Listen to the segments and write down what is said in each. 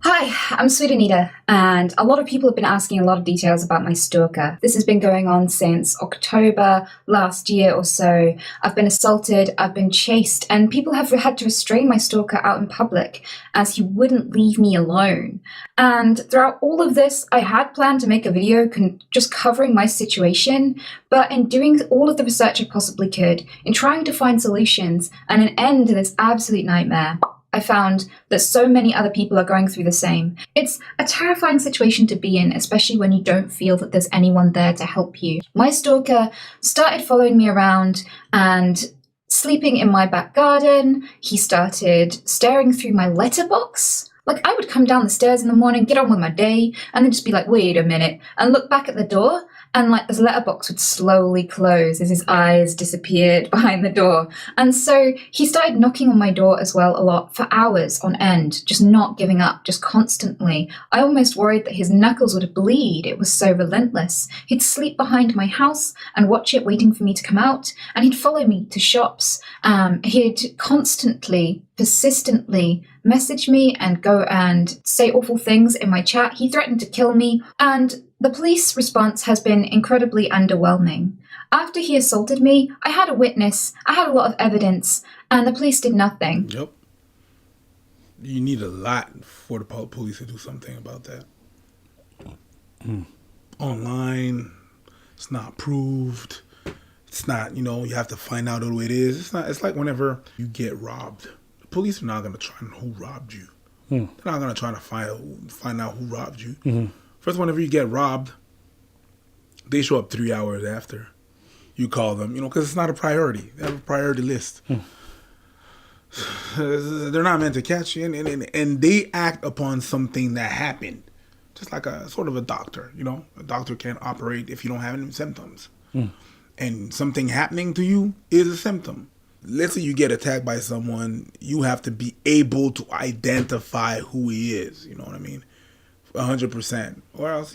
Hi, I'm Sweet Anita, and a lot of people have been asking a lot of details about my stalker. This has been going on since October last year or so. I've been assaulted, I've been chased, and people have had to restrain my stalker out in public as he wouldn't leave me alone. And throughout all of this, I had planned to make a video just covering my situation, but in doing all of the research I possibly could, in trying to find solutions and an end to this absolute nightmare, I found that so many other people are going through the same. It's a terrifying situation to be in, especially when you don't feel that there's anyone there to help you. My stalker started following me around and sleeping in my back garden. He started staring through my letterbox. Like, I would come down the stairs in the morning, get on with my day, and then just be like, wait a minute, and look back at the door, and like this letterbox would slowly close as his eyes disappeared behind the door. And so he started knocking on my door as well a lot for hours on end, just not giving up, just constantly. I almost worried that his knuckles would bleed. It was so relentless. He'd sleep behind my house and watch it waiting for me to come out, and he'd follow me to shops. He'd constantly, persistently message me and go and say awful things in my chat. He threatened to kill me, and the police response has been incredibly underwhelming. After he assaulted me, I had a witness, I had a lot of evidence, and the police did nothing. Yep. You need a lot for the police to do something about that. Online, it's not proved. It's not, you have to find out who it is. It's like whenever you get robbed. The police are not going to try and who robbed you. They're not going to try to find out who robbed you. First, whenever you get robbed, they show up 3 hours after you call them, because it's not a priority. They have a priority list. They're not meant to catch you, and they act upon something that happened, just like a sort of a doctor. A doctor can't operate if you don't have any symptoms, and something happening to you is a symptom. Let's say you get attacked by someone, you have to be able to identify who he is. You know what I mean? 100%, or else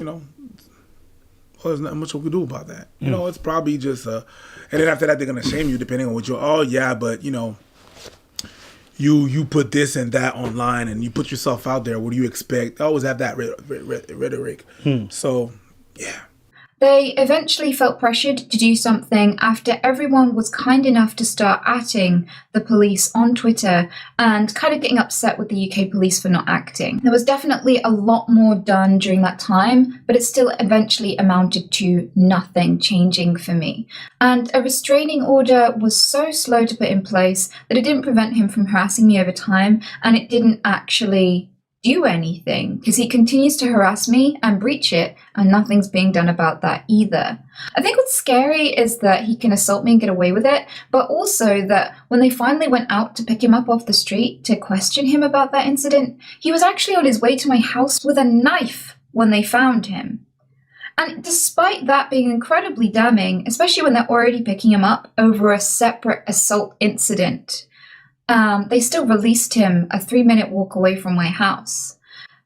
there's not much we can do about that. It's probably just and then after that they're gonna shame you depending on what you. Oh yeah, but you put this and that online and you put yourself out there. What do you expect? I always have that rhetoric. So yeah. They eventually felt pressured to do something after everyone was kind enough to start atting the police on Twitter and kind of getting upset with the UK police for not acting. There was definitely a lot more done during that time, but it still eventually amounted to nothing changing for me. And a restraining order was so slow to put in place that it didn't prevent him from harassing me over time, and it didn't actually do anything because he continues to harass me and breach it, and nothing's being done about that either. I think what's scary is that he can assault me and get away with it, but also that when they finally went out to pick him up off the street to question him about that incident, he was actually on his way to my house with a knife when they found him. And despite that being incredibly damning, especially when they're already picking him up over a separate assault incident, they still released him a 3-minute walk away from my house.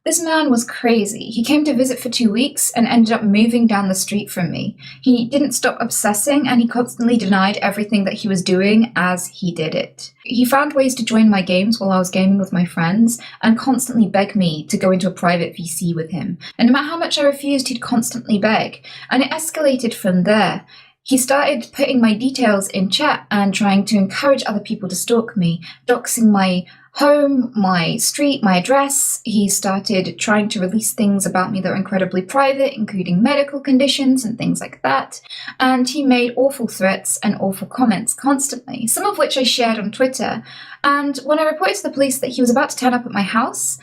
This man was crazy. He came to visit for 2 weeks and ended up moving down the street from me. He didn't stop obsessing, and he constantly denied everything that he was doing as he did it. He found ways to join my games while I was gaming with my friends and constantly beg me to go into a private VC with him. And no matter how much I refused, he'd constantly beg. And it escalated from there. He started putting my details in chat and trying to encourage other people to stalk me, doxing my home, my street, my address. He started trying to release things about me that were incredibly private, including medical conditions and things like that. And he made awful threats and awful comments constantly, some of which I shared on Twitter. And when I reported to the police that he was about to turn up at my house,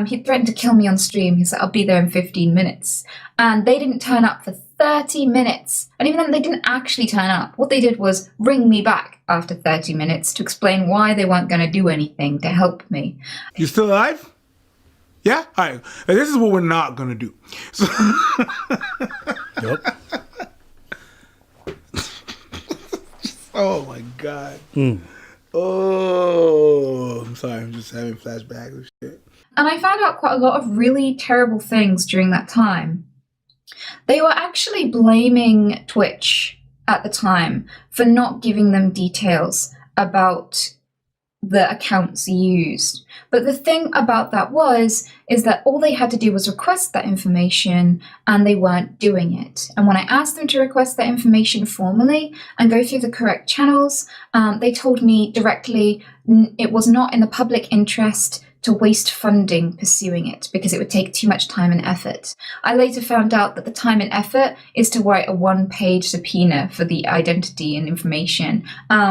he threatened to kill me on stream. He said, I'll be there in 15 minutes. And they didn't turn up for 30 minutes. And even then, they didn't actually turn up. What they did was ring me back after 30 minutes to explain why they weren't going to do anything to help me. You still alive? Yeah? All right. This is what we're not going to do. So Yep. oh, my God. Oh, I'm sorry. I'm just having flashbacks and shit. And I found out quite a lot of really terrible things during that time. They were actually blaming Twitch at the time for not giving them details about the accounts used. But the thing about that is that all they had to do was request that information, and they weren't doing it. And when I asked them to request that information formally and go through the correct channels, they told me directly it was not in the public interest to waste funding pursuing it because it would take too much time and effort. I later found out that the time and effort is to write a one-page subpoena for the identity and information,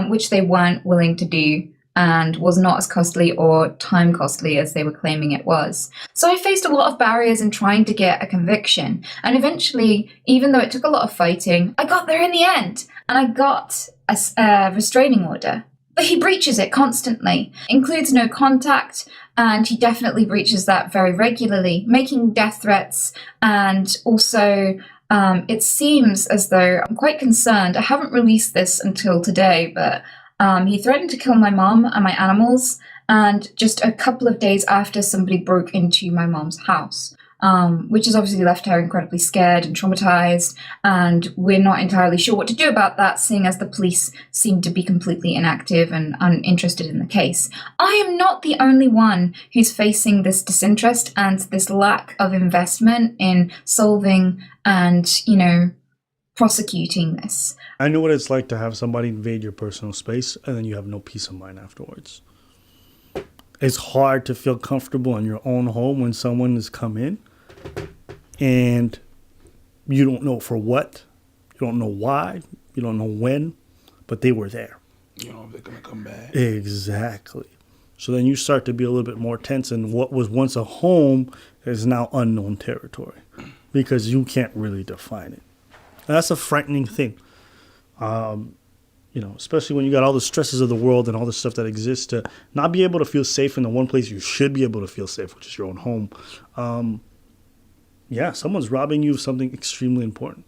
which they weren't willing to do and was not as costly or time costly as they were claiming it was. So I faced a lot of barriers in trying to get a conviction. And eventually, even though it took a lot of fighting, I got there in the end. And I got a restraining order. But he breaches it constantly, includes no contact, and he definitely breaches that very regularly, making death threats. And also, it seems as though I'm quite concerned. I haven't released this until today, but he threatened to kill my mom and my animals, and just a couple of days after somebody broke into my mom's house, which has obviously left her incredibly scared and traumatized, and we're not entirely sure what to do about that, seeing as the police seem to be completely inactive and uninterested in the case. I am not the only one who's facing this disinterest and this lack of investment in solving and, prosecuting this. I know what it's like to have somebody invade your personal space and then you have no peace of mind afterwards. It's hard to feel comfortable in your own home when someone has come in and you don't know for what, you don't know why, you don't know when, but they were there. You know if they're going to come back. Exactly. So then you start to be a little bit more tense, and what was once a home is now unknown territory because you can't really define it. And that's a frightening thing. Especially when you got all the stresses of the world and all the stuff that exists, to not be able to feel safe in the one place you should be able to feel safe, which is your own home. Someone's robbing you of something extremely important.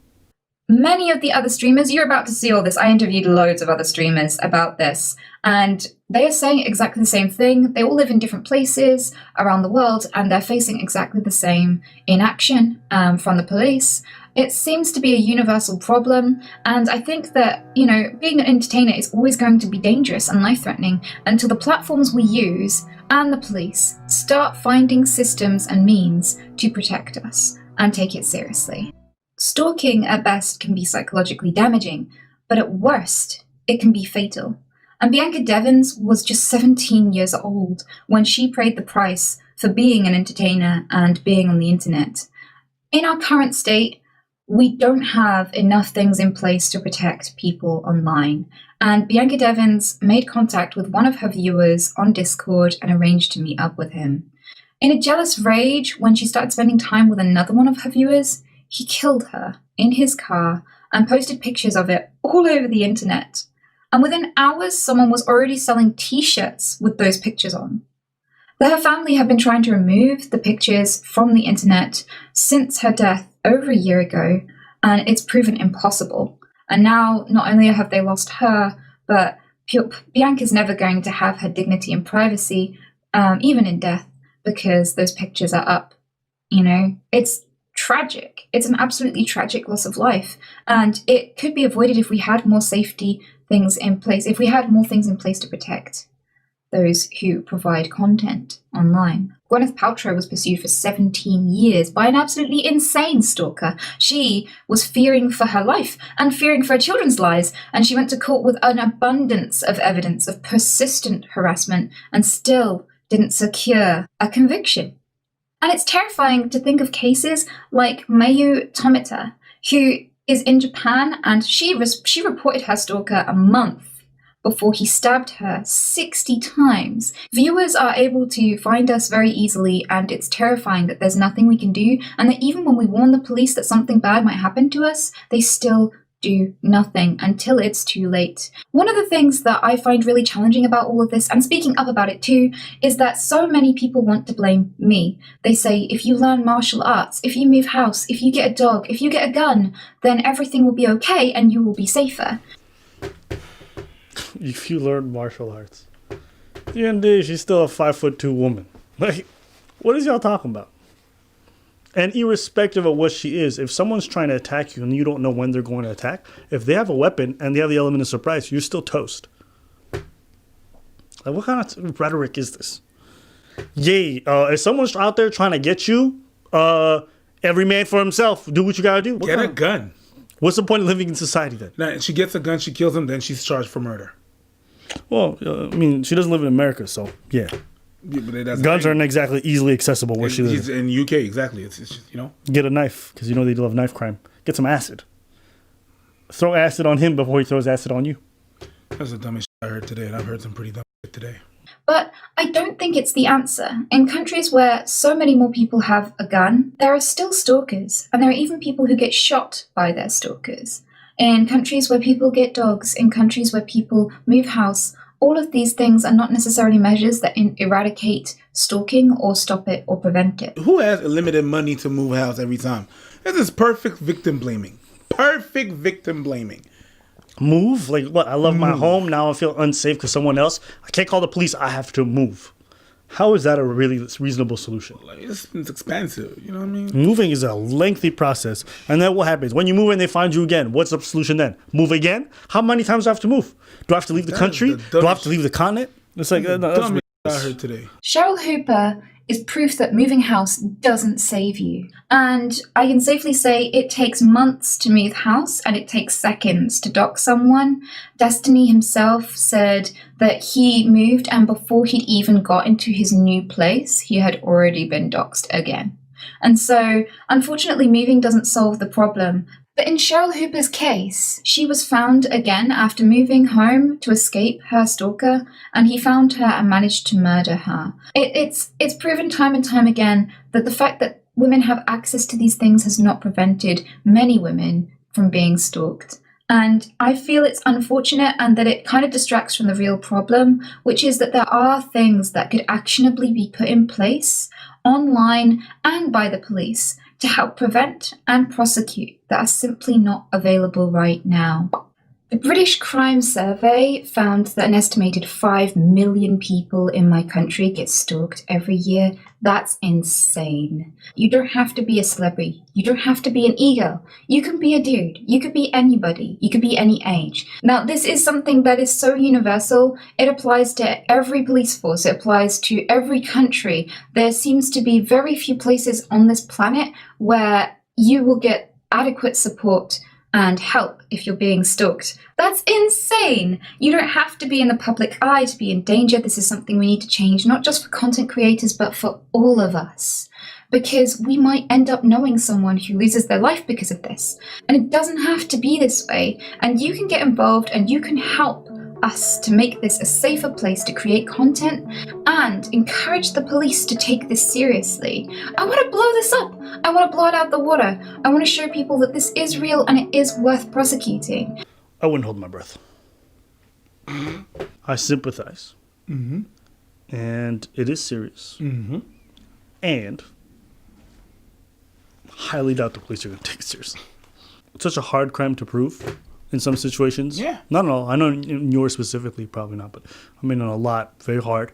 Many of the other streamers, you're about to see all this. I interviewed loads of other streamers about this, and they are saying exactly the same thing. They all live in different places around the world, and they're facing exactly the same inaction from the police. It seems to be a universal problem, and I think that, being an entertainer is always going to be dangerous and life-threatening until the platforms we use and the police start finding systems and means to protect us and take it seriously. Stalking at best can be psychologically damaging, but at worst, it can be fatal. And Bianca Devins was just 17 years old when she paid the price for being an entertainer and being on the internet. In our current state, we don't have enough things in place to protect people online. And Bianca Devins made contact with one of her viewers on Discord and arranged to meet up with him. In a jealous rage, when she started spending time with another one of her viewers, he killed her in his car and posted pictures of it all over the internet. And within hours, someone was already selling t-shirts with those pictures on. Her family have been trying to remove the pictures from the internet since her death over a year ago, and it's proven impossible. And now, not only have they lost her, but Bianca's never going to have her dignity and privacy, even in death, because those pictures are up. It's tragic. It's an absolutely tragic loss of life, and it could be avoided if we had more safety things in place, if we had more things in place to protect those who provide content online. Gwyneth Paltrow was pursued for 17 years by an absolutely insane stalker. She was fearing for her life and fearing for her children's lives, and she went to court with an abundance of evidence of persistent harassment and still didn't secure a conviction. And it's terrifying to think of cases like Mayu Tomita, who is in Japan, and she reported her stalker a month before he stabbed her 60 times. Viewers are able to find us very easily, and it's terrifying that there's nothing we can do, and that even when we warn the police that something bad might happen to us, they still do nothing until it's too late. One of the things that I find really challenging about all of this, and speaking up about it too, is that so many people want to blame me. They say, if you learn martial arts, if you move house, if you get a dog, if you get a gun, then everything will be okay and you will be safer. If you learn martial arts, at the end of the day, she's still a 5'2" woman. Like, what is y'all talking about? And irrespective of what she is, if someone's trying to attack you and you don't know when they're going to attack, if they have a weapon and they have the element of surprise, you're still toast. Like, what kind of rhetoric is this? Yay, if someone's out there trying to get you, every man for himself, do what you gotta do. Get a gun. What's the point of living in society then? Now, she gets a gun, she kills him, then she's charged for murder. Well, I mean, she doesn't live in America, so yeah. Yeah, but that's Guns aren't exactly easily accessible where she lives. In UK, exactly. It's just, you know. Get a knife, because you know they love knife crime. Get some acid. Throw acid on him before he throws acid on you. That's the dumbest shit I heard today, and I've heard some pretty dumb shit today. But I don't think it's the answer. In countries where so many more people have a gun, there are still stalkers, and there are even people who get shot by their stalkers. In countries where people get dogs, in countries where people move house, all of these things are not necessarily measures that eradicate stalking or stop it or prevent it. Who has limited money to move house every time? This is perfect victim blaming. Perfect victim blaming. Move? Like what? I love my home. Now I feel unsafe because someone else. I can't call the police. I have to move. How is that a really reasonable solution? Like, it's expensive. You know what I mean? Moving is a lengthy process. And then what happens? When you move and they find you again, what's the solution then? Move again? How many times do I have to move? Do I have to leave the country? Do I have to leave the continent? It's like, no, that's Dumb I heard today. Cheryl Hooper is proof that moving house doesn't save you. And I can safely say it takes months to move house and it takes seconds to dock someone. Destiny himself said that he moved and before he'd even got into his new place, he had already been doxed again. And so, unfortunately, moving doesn't solve the problem. But in Cheryl Hooper's case, she was found again after moving home to escape her stalker, and he found her and managed to murder her. It's proven time and time again that the fact that women have access to these things has not prevented many women from being stalked. And I feel it's unfortunate and that it kind of distracts from the real problem, which is that there are things that could actionably be put in place online and by the police to help prevent and prosecute that are simply not available right now. The British Crime Survey found that an estimated 5 million people in my country get stalked every year. That's insane. You don't have to be a celebrity. You don't have to be an ego. You can be a dude. You could be anybody. You could be any age. Now, this is something that is so universal. It applies to every police force. It applies to every country. There seems to be very few places on this planet where you will get adequate support and help if you're being stalked. That's insane! You don't have to be in the public eye to be in danger. This is something we need to change, not just for content creators, but for all of us. Because we might end up knowing someone who loses their life because of this. And it doesn't have to be this way. And you can get involved and you can help us to make this a safer place to create content and encourage the police to take this seriously. I want to blow this up. I want to blow it out the water. I want to show people that this is real and it is worth prosecuting. I wouldn't hold my breath. I sympathize. Mm-hmm. And it is serious. Mm-hmm. And highly doubt the police are going to take it seriously. It's such a hard crime to prove in some situations. Yeah. Not in all. I know in yours specifically, probably not, but I mean in a lot, very hard.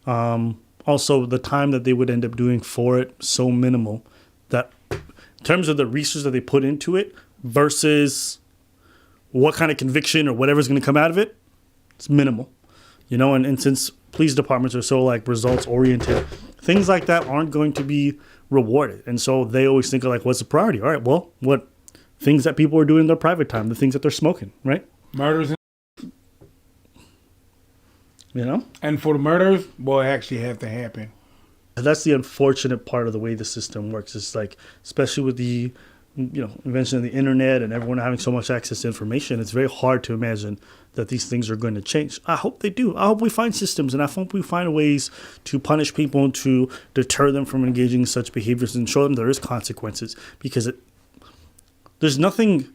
Also, the time that they would end up doing for it, so minimal that in terms of the research that they put into it versus what kind of conviction or whatever's going to come out of it, it's minimal. You know, and since police departments are so like results oriented, things like that aren't going to be rewarded. And so they always think of like, what's the priority? All right, well, what things that people are doing in their private time, the things that they're smoking, right? Murders. You know? And for the murders, boy, it actually have to happen. That's the unfortunate part of the way the system works. It's like, especially with the, invention of the internet and everyone having so much access to information, it's very hard to imagine that these things are going to change. I hope they do. I hope we find systems and I hope we find ways to punish people, to deter them from engaging in such behaviors and show them there is consequences, because there's nothing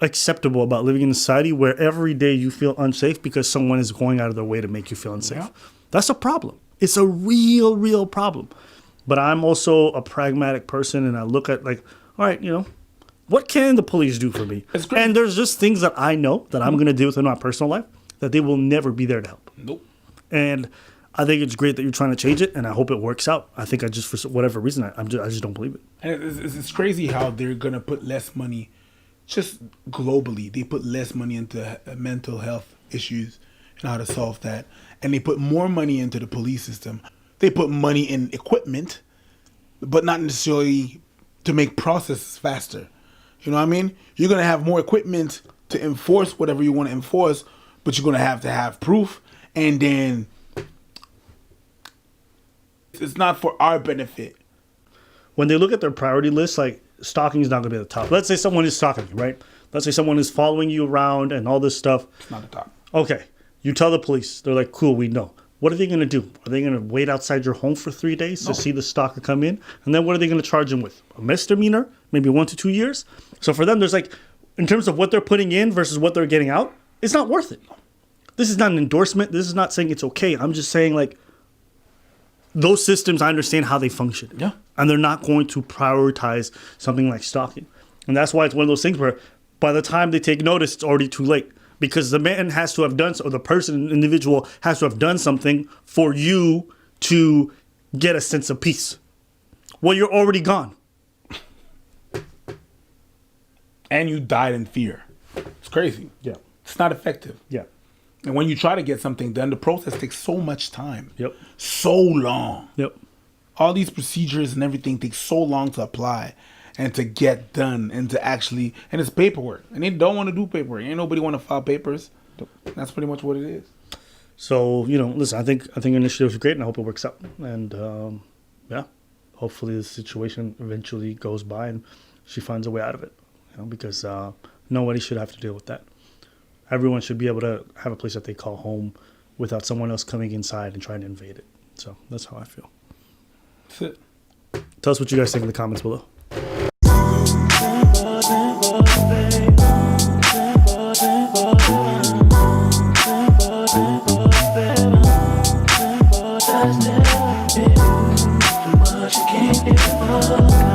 acceptable about living in a society where every day you feel unsafe because someone is going out of their way to make you feel unsafe. Yeah. That's a problem. It's a real, real problem. But I'm also a pragmatic person and I look at like, all right, what can the police do for me? And there's just things that I know that I'm going to deal with in my personal life that they will never be there to help. Nope. And I think it's great that you're trying to change it, and I hope it works out. I think for whatever reason, I just don't believe it. And it's crazy how they're going to put less money, just globally. They put less money into mental health issues and how to solve that. and they put more money into the police system. They put money in equipment, but not necessarily to make processes faster. You know what I mean? You're going to have more equipment to enforce whatever you want to enforce, but you're going to have proof, and then it's not for our benefit. When they look at their priority list, like, stalking is not going to be at the top. Let's say someone is stalking you, right? Let's say someone is following you around and all this stuff. It's not the top. Okay. You tell the police. They're like, cool, we know. What are they going to do? Are they going to wait outside your home for 3 days to see the stalker come in? And then what are they going to charge him with? A misdemeanor? Maybe 1 to 2 years? So for them, there's like, in terms of what they're putting in versus what they're getting out, it's not worth it. This is not an endorsement. This is not saying it's okay. I'm just saying, like, those systems, I understand how they function. Yeah. And they're not going to prioritize something like stalking. And that's why it's one of those things where by the time they take notice, it's already too late. Because the man has to have done, or the person, individual, has to have done something for you to get a sense of peace. Well, you're already gone. And you died in fear. It's crazy. Yeah. It's not effective. Yeah. And when you try to get something done, the process takes so much time. Yep. So long. Yep. All these procedures and everything take so long to apply and to get done and to actually, and it's paperwork. And they don't want to do paperwork. Ain't nobody want to file papers. That's pretty much what it is. So, listen, I think initiative is great, and I hope it works out. And yeah, hopefully the situation eventually goes by and she finds a way out of it. Because nobody should have to deal with that. Everyone should be able to have a place that they call home without someone else coming inside and trying to invade it. So that's how I feel. That's it. Tell us what you guys think in the comments below. Too much, you can't give up.